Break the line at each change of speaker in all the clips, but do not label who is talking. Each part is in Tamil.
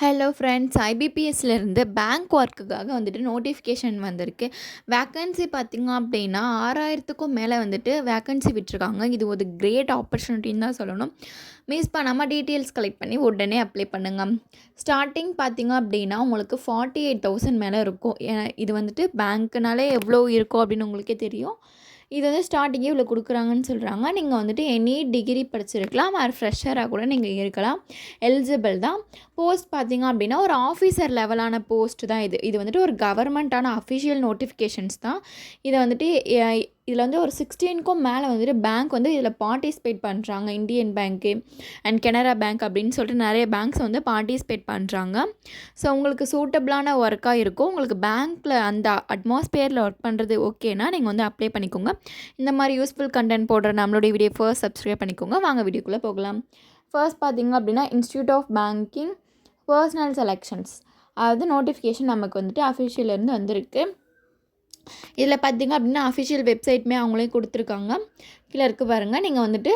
ஹலோ ஃப்ரெண்ட்ஸ், ஐபிபிஎஸ்லேருந்து பேங்க் ஒர்க்குக்காக வந்துட்டு நோட்டிஃபிகேஷன் வந்திருக்கு. வேக்கன்சி பார்த்திங்க அப்படின்னா 6000க்கும் மேலே வந்துட்டு வேக்கன்சி விட்டுருக்காங்க. இது ஒரு கிரேட் ஆப்பர்ச்சுனிட்டின்னு தான் சொல்லணும். மிஸ் பண்ணாமல் டீட்டெயில்ஸ் கலெக்ட் பண்ணி உடனே அப்ளை பண்ணுங்கள். ஸ்டார்டிங் பார்த்திங்க அப்படின்னா உங்களுக்கு 48,000 மேலே இருக்கும். இது வந்துட்டு பேங்க்குனாலே எவ்வளோ இருக்கும் அப்படின்னு உங்களுக்கே தெரியும். இது வந்து ஸ்டார்டிங்கே இவ்வளோ கொடுக்குறாங்கன்னு சொல்கிறாங்க. நீங்கள் வந்துட்டு எனி டிகிரி படிச்சிருக்கலாம், ஆர் ஃப்ரெஷராக கூட நீங்கள் இருக்கலாம், எலிஜிபிள் தான். போஸ்ட் பார்த்திங்க அப்படின்னா ஒரு ஆஃபீஸர் லெவலான போஸ்ட் தான் இது. இது வந்துட்டு ஒரு கவர்மெண்ட்டான அஃபிஷியல் நோட்டிஃபிகேஷன்ஸ் தான். இதை வந்துட்டு இதில் வந்து ஒரு 16க்கும் மேலே வந்துட்டு பேங்க் வந்து இதில் பார்ட்டிசிபேட் பண்ணுறாங்க. Indian bank and Canara bank அப்படின்னு சொல்லிட்டு நிறைய பேங்க்ஸ் வந்து பார்ட்டிசிபேட் பண்ணுறாங்க. ஸோ உங்களுக்கு சூட்டபிளான ஒர்க்காக இருக்கும். உங்களுக்கு பேங்க்கில் அந்த அட்மாஸ்பியரில் ஒர்க் பண்ணுறது ஓகேனா நீங்கள் வந்து அப்ளை பண்ணிக்கோங்க. இந்த மாதிரி யூஸ்ஃபுல் கண்டென்ட் போடுற நம்மளுடைய வீடியோ ஃபர்ஸ்ட் சப்ஸ்கிரைப் பண்ணிக்கோங்க. வாங்க வீடியோக்குள்ளே போகலாம். ஃபர்ஸ்ட் பார்த்திங்க அப்படின்னா institute of banking personnel selections, அதாவது நோட்டிஃபிகேஷன் நமக்கு வந்துட்டு அஃபிஷியலேருந்து வந்திருக்கு. இதில் பார்த்திங்க அப்படின்னா அஃபிஷியல் வெப்சைட்டுமே அவங்களே கொடுத்துருக்காங்க. கீழே இருக்க பாருங்கள். நீங்கள் வந்துட்டு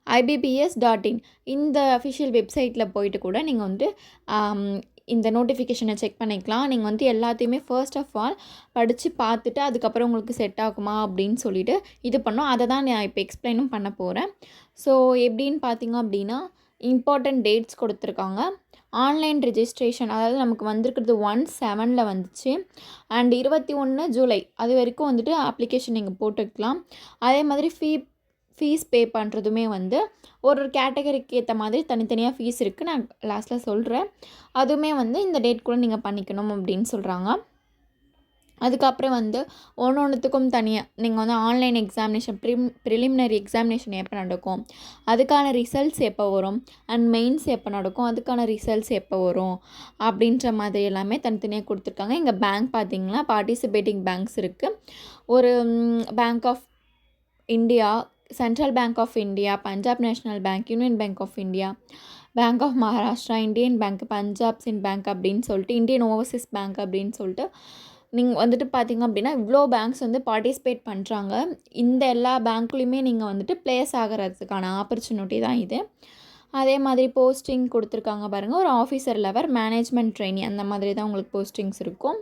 IBPS.in இந்த அஃபிஷியல் வெப்சைட்டில் போயிட்டு கூட நீங்கள் வந்துட்டு இந்த நோட்டிஃபிகேஷனை செக் பண்ணிக்கலாம். நீங்கள் வந்து எல்லாத்தையுமே ஃபர்ஸ்ட் ஆஃப் ஆல் படித்து பார்த்துட்டு அதுக்கப்புறம் உங்களுக்கு செட் ஆகுமா அப்படின்னு சொல்லிவிட்டு இது பண்ணோம். அதை தான் நான் இப்போ எக்ஸ்பிளைனும் பண்ண போகிறேன். ஸோ எப்படின்னு பார்த்திங்க அப்படின்னா இம்பார்ட்டண்ட் டேட்ஸ் கொடுத்துருக்காங்க. ஆன்லைன் ரெஜிஸ்ட்ரேஷன், அதாவது நமக்கு வந்திருக்கிறது 1/7 வந்துச்சு. அண்ட் 21 ஜூலை அது வரைக்கும் வந்துட்டு அப்ளிகேஷன் நீங்கள் போட்டுக்கலாம். அதே மாதிரி ஃபீஸ் பே பண்ணுறதுமே வந்து ஒரு கேட்டகரிக்கு ஏற்ற மாதிரி தனித்தனியாக ஃபீஸ் இருக்குது. நான் லாஸ்ட்டில் சொல்கிறேன். அதுவுமே வந்து இந்த டேட் கூட நீங்கள் பண்ணிக்கணும் அப்படின்னு சொல்கிறாங்க. அதுக்கப்புறம் வந்து ஒன்றுத்துக்கும் தனியாக நீங்கள் வந்து ஆன்லைன் எக்ஸாமினேஷன் ப்ரிலிமினரி எக்ஸாமினேஷன் எப்போ நடக்கும், அதுக்கான ரிசல்ட்ஸ் எப்போ வரும், அண்ட் மெயின்ஸ் எப்போ நடக்கும், அதுக்கான ரிசல்ட்ஸ் எப்போ வரும் அப்படின்ற மாதிரி எல்லாமே தனித்தனியாக கொடுத்துருக்காங்க. இங்கே பேங்க் பார்த்திங்கன்னா பார்ட்டிசிபேட்டிங் பேங்க்ஸ் இருக்குது. ஒரு Bank of India, Central Bank of India, Punjab National Bank, Union Bank of India, Bank of Maharashtra, Indian Bank, Punjab Sind Bank அப்படின்னு சொல்லிட்டு, இந்தியன் ஓவர்சீஸ் பேங்க் அப்படின்னு சொல்லிட்டு நீங்கள் வந்துட்டு பார்த்திங்க அப்படின்னா இவ்வளோ பேங்க்ஸ் வந்து பார்ட்டிசிபேட் பண்ணுறாங்க. இந்த எல்லா பேங்க்லேயுமே நீங்கள் வந்துட்டு ப்ளேஸ் ஆகிறதுக்கான ஆப்பர்ச்சுனிட்டி தான் இது. அதே மாதிரி போஸ்டிங் கொடுத்துருக்காங்க பாருங்கள். ஒரு ஆஃபீஸர் லெவல், மேனேஜ்மெண்ட் ட்ரெயினி அந்த மாதிரி தான் உங்களுக்கு போஸ்டிங்ஸ் இருக்கும்.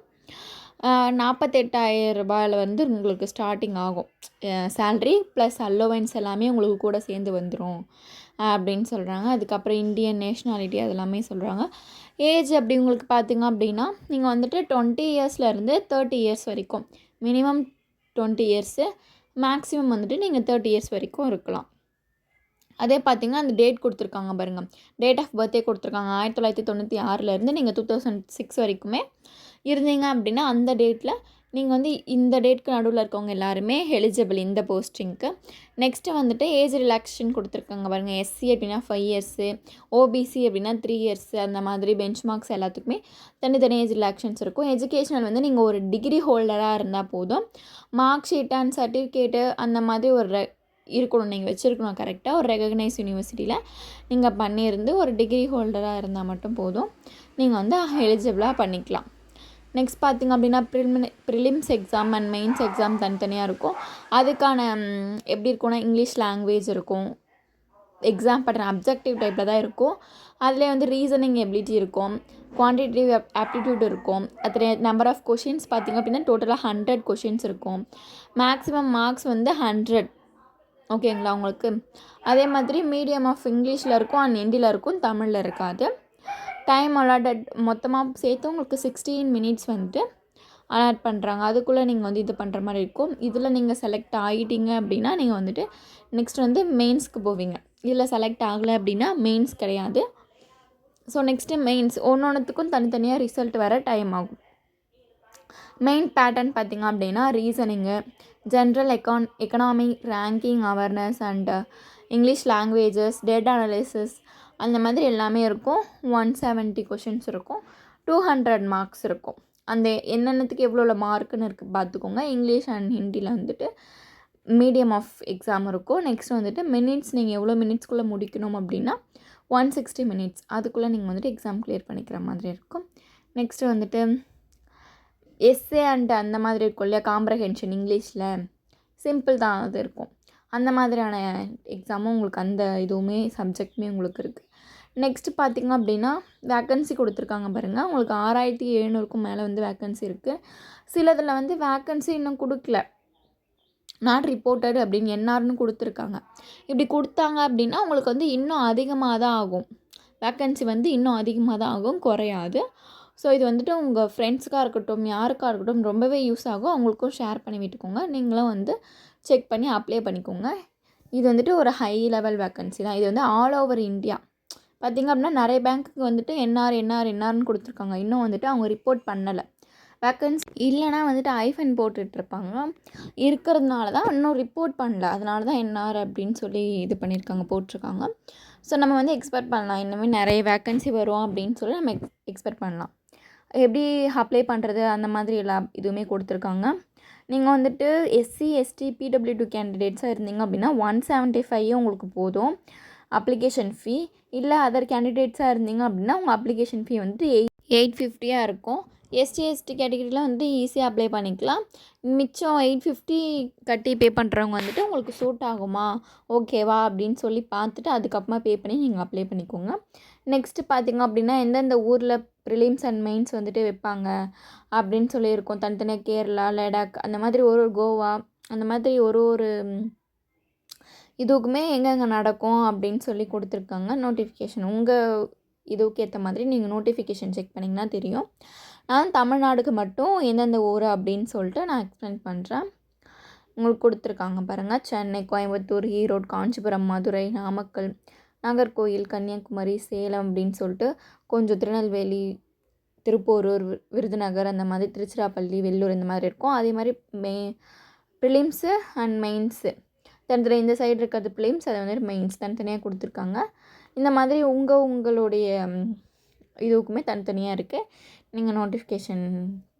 48,000 ரூபாயில் வந்து உங்களுக்கு ஸ்டார்டிங் ஆகும். சேல்ரி ப்ளஸ் அலோவன்ஸ் எல்லாமே உங்களுக்கு கூட சேர்ந்து வந்துடும் அப்படின்னு சொல்கிறாங்க. அதுக்கப்புறம் இந்தியன் நேஷ்னாலிட்டி அதெல்லாமே சொல்கிறாங்க. ஏஜ் அப்படி உங்களுக்கு பார்த்திங்க அப்படின்னா நீங்கள் வந்துட்டு 20 இயர்ஸ்லேருந்து 30 இயர்ஸ் வரைக்கும், மினிமம் 20 இயர்ஸு, மேக்ஸிமம் வந்துட்டு நீங்கள் 30 இயர்ஸ் வரைக்கும் இருக்கலாம். அதே பார்த்திங்கன்னா அந்த டேட் கொடுத்துருக்காங்க பாருங்கள். டேட் ஆஃப் பர்த்டே கொடுத்துருக்காங்க. 1996லேருந்து நீங்கள் 2006 வரைக்குமே இருந்தீங்க அப்படின்னா அந்த டேட்டில் நீங்கள் வந்து இந்த டேட்க்கு நடுவில் இருக்கவங்க எல்லாருமே எலிஜிபிள் இந்த போஸ்டிங்க்கு. நெக்ஸ்ட்டு வந்துட்டு ஏஜ் ரிலாக்ஸேஷன் கொடுத்துருக்காங்க பாருங்கள். எஸ்சி அப்படின்னா 5 இயர்ஸு, ஓபிசி அப்படின்னா 3 இயர்ஸு, அந்த மாதிரி பெஞ்ச் மார்க்ஸ் எல்லாத்துக்குமே தனித்தனி ஏஜ் ரிலாக்ஸேஷன்ஸ் இருக்கும். எஜுகேஷனல் வந்து நீங்கள் ஒரு டிகிரி ஹோல்டராக இருந்தால் போதும். மார்க் ஷீட் அண்ட் சர்டிஃபிகேட்டு அந்த மாதிரி ஒரு இருக்கணும், நீங்கள் வச்சுருக்கணும் கரெக்டாக. ஒரு ரெகக்னைஸ் யூனிவர்சிட்டியில் நீங்கள் பண்ணியிருந்து ஒரு டிகிரி ஹோல்டராக இருந்தால் மட்டும் போதும். நீங்கள் வந்து எலிஜிபிளாக பண்ணிக்கலாம். நெக்ஸ்ட் பார்த்திங்க அப்படின்னா prelims exam and mains exam தனித்தனியாக இருக்கும். அதுக்கான எப்படி இருக்கும்னா இங்கிலீஷ் லாங்குவேஜ் இருக்கும். எக்ஸாம் பண்ணுற அப்ஜெக்டிவ் டைப்பில் தான் இருக்கும். அதில் வந்து ரீசனிங் எபிலிட்டி இருக்கும், குவான்டிடேட்டிவ் ஆப்டிடியூட் இருக்கும். அத்தனை நம்பர் ஆஃப் கொஷின்ஸ் பார்த்திங்க அப்படின்னா டோட்டலாக 100 கொஷின்ஸ் இருக்கும். மேக்ஸிமம் மார்க்ஸ் வந்து 100. ஓகேங்களா உங்களுக்கு. அதே மாதிரி மீடியம் ஆஃப் இங்கிலீஷில் இருக்கும் அண்ட் ஹிந்தியில் இருக்கும், தமிழில் இருக்காது. டைம் அலாட்டட் மொத்தமாக சேர்த்து உங்களுக்கு 16 மினிட்ஸ் வந்துட்டு அலாட் பண்ணுறாங்க. அதுக்குள்ளே நீங்கள் வந்து இது பண்ணுற மாதிரி இருக்கும். இதில் நீங்கள் செலக்ட் ஆகிட்டீங்க அப்படின்னா நீங்கள் வந்துட்டு நெக்ஸ்ட் வந்து மெயின்ஸ்க்கு போவீங்க. இதில் செலக்ட் ஆகலை அப்படின்னா மெயின்ஸ் கிடையாது. ஸோ நெக்ஸ்ட்டு மெயின்ஸ் ஒன்றுத்துக்கும் தனித்தனியாக ரிசல்ட் வர டைம் ஆகும். மெயின் பேட்டர்ன் பார்த்திங்க அப்படின்னா reasoning, general economy, ranking awareness and English languages, data analysis அந்த மாதிரி எல்லாமே இருக்கும். 170 கொஷின்ஸ் இருக்கும். 200 மார்க்ஸ் இருக்கும். அந்த என்னென்னத்துக்கு எவ்வளோ மார்க்குன்னு இருக்குது பார்த்துக்கோங்க. இங்கிலீஷ் அண்ட் ஹிந்தியில் வந்துட்டு மீடியம் ஆஃப் எக்ஸாம் இருக்கும். நெக்ஸ்ட் வந்துட்டு மினிட்ஸ் நீங்கள் எவ்வளோ மினிட்ஸ்குள்ளே முடிக்கணும் அப்படின்னா 160 மினிட்ஸ். அதுக்குள்ளே நீங்கள் வந்துட்டு எக்ஸாம் கிளியர் பண்ணிக்கிற மாதிரி இருக்கும். நெக்ஸ்ட்டு வந்துட்டு எஸ்ஏ அண்ட் அந்த மாதிரி இருக்கும் இல்லையா, காம்ப்ரஹென்ஷன் இங்கிலீஷில் சிம்பிள் தான் அது இருக்கும். அந்த மாதிரியான எக்ஸாமும் உங்களுக்கு அந்த இதுவுமே சப்ஜெக்ட்டுமே உங்களுக்கு இருக்குது. நெக்ஸ்ட்டு பார்த்திங்க அப்படின்னா வேக்கன்சி கொடுத்துருக்காங்க பாருங்கள். உங்களுக்கு 6700க்கும் மேலே வந்து வேக்கன்சி இருக்குது. சிலதில் வந்து வேக்கன்சி இன்னும் கொடுக்கல, நாட் ரிப்போர்ட்டட் அப்படின்னு என்ஆர்னு கொடுத்துருக்காங்க. இப்படி கொடுத்தாங்க அப்படின்னா உங்களுக்கு வந்து இன்னும் அதிகமாக தான் ஆகும். வேக்கன்சி வந்து இன்னும் அதிகமாக தான் ஆகும், குறையாது. ஸோ இது வந்துட்டு உங்கள் ஃப்ரெண்ட்ஸுக்காக இருக்கட்டும், யாருக்காக இருக்கட்டும் ரொம்பவே யூஸ் ஆகும். அவங்களுக்கும் ஷேர் பண்ணி விட்டுக்கோங்க. நீங்களும் வந்து செக் பண்ணி அப்ளை பண்ணிக்கோங்க. இது வந்துட்டு ஒரு ஹை லெவல் வேக்கன்சி தான். இது வந்து ஆல் ஓவர் இந்தியா பார்த்திங்க அப்படின்னா நிறைய பேங்க்குக்கு வந்துட்டு என்ஆர்னு கொடுத்துருக்காங்க. இன்னும் வந்துட்டு அவங்க ரிப்போர்ட் பண்ணலை. வேக்கன்சி இல்லைனா வந்துட்டு ஐஃபன் போட்டுட்ருப்பாங்க. இருக்கிறதுனால தான் இன்னும் ரிப்போர்ட் பண்ணல. அதனால தான் என்ஆர் அப்படின்னு சொல்லி இது பண்ணியிருக்காங்க, போட்டிருக்காங்க. ஸோ நம்ம வந்து எக்ஸ்பெக்ட் பண்ணலாம், இனிமேல் நிறைய வேக்கன்சி வரும் அப்படின்னு சொல்லி நம்ம எக்ஸ்பெக்ட் பண்ணலாம். எப்படி அப்ளை பண்ணுறது அந்த மாதிரி எல்லா இதுவுமே கொடுத்துருக்காங்க. நீங்கள் வந்துட்டு எஸ்சி, எஸ்டி, பிடபிள்யூ2 கேண்டிடேட்ஸாக இருந்தீங்க அப்படின்னா 175 உங்களுக்கு போதும் அப்ளிகேஷன் ஃபீ. இல்லை அதர் கேண்டிடேட்ஸாக இருந்தீங்க அப்படின்னா உங்கள் அப்ளிகேஷன் ஃபீ வந்துட்டு 850 இருக்கும். எஸ்டி, எஸ்டி கேட்டகரியில் வந்து ஈஸியாக அப்ளை பண்ணிக்கலாம். மிச்சம் 850 கட்டி பே பண்ணுறவங்க வந்துட்டு உங்களுக்கு சூட் ஆகுமா, ஓகேவா அப்படின்னு சொல்லி பார்த்துட்டு அதுக்கப்புறமா பே பண்ணி நீங்கள் அப்ளை பண்ணிக்கோங்க. நெக்ஸ்ட்டு பார்த்திங்க அப்படின்னா எந்தெந்த ஊரில் ப்ரிலிம்ஸ் அண்ட் மெயின்ஸ் வந்துட்டு வைப்பாங்க அப்படின்னு சொல்லியிருக்கோம். தனித்தனியாக கேரளா, லடாக் அந்த மாதிரி ஒரு கோவா அந்த மாதிரி ஒரு இதுக்குமே எங்கெங்கே நடக்கும் அப்படின்னு சொல்லி கொடுத்துருக்காங்க நோட்டிஃபிகேஷன். உங்கள் இதுக்கு ஏற்ற மாதிரி நீங்கள் நோட்டிஃபிகேஷன் செக் பண்ணிங்கன்னா தெரியும். நான் தமிழ்நாடுக்கு மட்டும் எந்தெந்த ஊர் அப்படின்னு சொல்லிட்டு நான் எக்ஸ்பிளைன் பண்ணுறேன். உங்களுக்கு கொடுத்துருக்காங்க பாருங்கள். சென்னை, கோயம்புத்தூர், ஈரோடு, காஞ்சிபுரம், மதுரை, நாமக்கல், நாகர்கோயில், கன்னியாகுமரி, சேலம் அப்படின்னு சொல்லிட்டு கொஞ்சம் திருநெல்வேலி, திருப்போரூர், விருதுநகர் அந்த மாதிரி, திருச்சிராப்பள்ளி, வெள்ளூர் இந்த மாதிரி இருக்கும். அதே மாதிரி ப்ரிலிம்ஸு அண்ட் மெயின்ஸு தனித்தனி இந்த சைடு இருக்கிறது ப்ரிலிம்ஸ், அதை வந்துட்டு மெயின்ஸ் தனித்தனியாக கொடுத்துருக்காங்க. இந்த மாதிரி உங்களுடைய இதுக்குமே தனித்தனியாக இருக்குது. நீங்கள் நோட்டிஃபிகேஷன்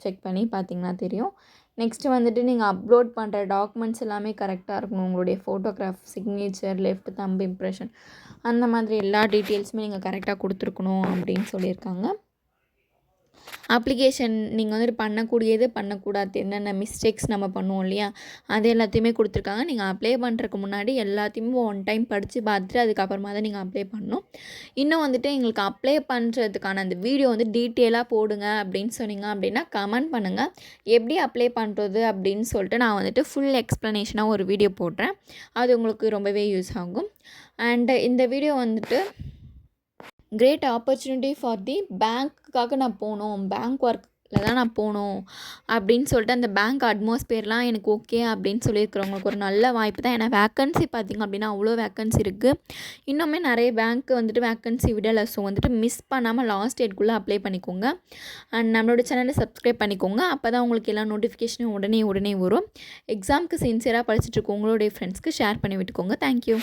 செக் பண்ணி பார்த்தீங்கன்னா தெரியும். நெக்ஸ்ட்டு வந்துட்டு நீங்கள் அப்லோட் பண்ணுற டாக்குமெண்ட்ஸ் எல்லாமே கரெக்டாக இருக்கணும். உங்களுடைய photograph, signature, left thumb impression அந்த மாதிரி எல்லா டீட்டெயில்ஸுமே நீங்கள் கரெக்டாக கொடுத்துருக்கணும் அப்படின்னு சொல்லியிருக்காங்க. அப்ளிகேஷன் நீங்கள் வந்துட்டு பண்ணக்கூடியது, பண்ணக்கூடாது, என்னென்ன மிஸ்டேக்ஸ் நம்ம பண்ணுவோம் இல்லையா, அது எல்லாத்தையுமே கொடுத்துருக்காங்க. நீங்கள் அப்ளை பண்ணுறதுக்கு முன்னாடி எல்லாத்தையுமே ஒன் டைம் படித்து பார்த்துட்டு அதுக்கப்புறமா தான் நீங்கள் அப்ளை பண்ணணும். இன்னும் வந்துட்டு எங்களுக்கு அப்ளை பண்ணுறதுக்கான அந்த வீடியோ வந்து டீட்டெயிலாக போடுங்க அப்படின்னு சொன்னீங்க அப்படின்னா கமெண்ட் பண்ணுங்கள். எப்படி அப்ளை பண்ணுறது அப்படின்னு சொல்லிட்டு நான் வந்துட்டு ஃபுல் எக்ஸ்ப்ளனேஷனாக ஒரு வீடியோ போடுறேன். அது உங்களுக்கு ரொம்பவே யூஸ் ஆகும். அண்டு இந்த வீடியோ வந்துட்டு கிரேட் ஆப்பர்ச்சுனிட்டி ஃபார் தி பேங்க்குக்காக நான் போகணும், பேங்க் ஒர்க்கில் தான் நான் போகணும் அப்படின்னு சொல்லிட்டு அந்த பேங்க் அட்மாஸ்பியர்லாம் எனக்கு ஓகே அப்படின்னு சொல்லியிருக்கிறவங்களுக்கு ஒரு நல்ல வாய்ப்பு தான். ஏன்னா வேக்கன்சி பார்த்திங்க அப்படின்னா அவ்வளோ வேக்கன்சி இருக்குது. இன்னுமே நிறைய பேங்க்கு வந்துட்டு வேக்கன்சி விடலை. ஸோ வந்துட்டு மிஸ் பண்ணாமல் லாஸ்ட் டேட்குள்ளே அப்ளை பண்ணிக்கோங்க. அண்ட் நம்மளோட சேனலை சப்ஸ்கிரைப் பண்ணிக்கோங்க. அப்போ தான் உங்களுக்கு எல்லா நோட்டிஃபிகேஷனும் உடனே வரும். எக்ஸாமுக்கு சின்சியராக படிச்சுட்டு இருக்கோம் உங்களுடைய ஃப்ரெண்ட்ஸ்க்கு ஷேர் பண்ணி விட்டுக்கோங்க. தேங்க்யூ.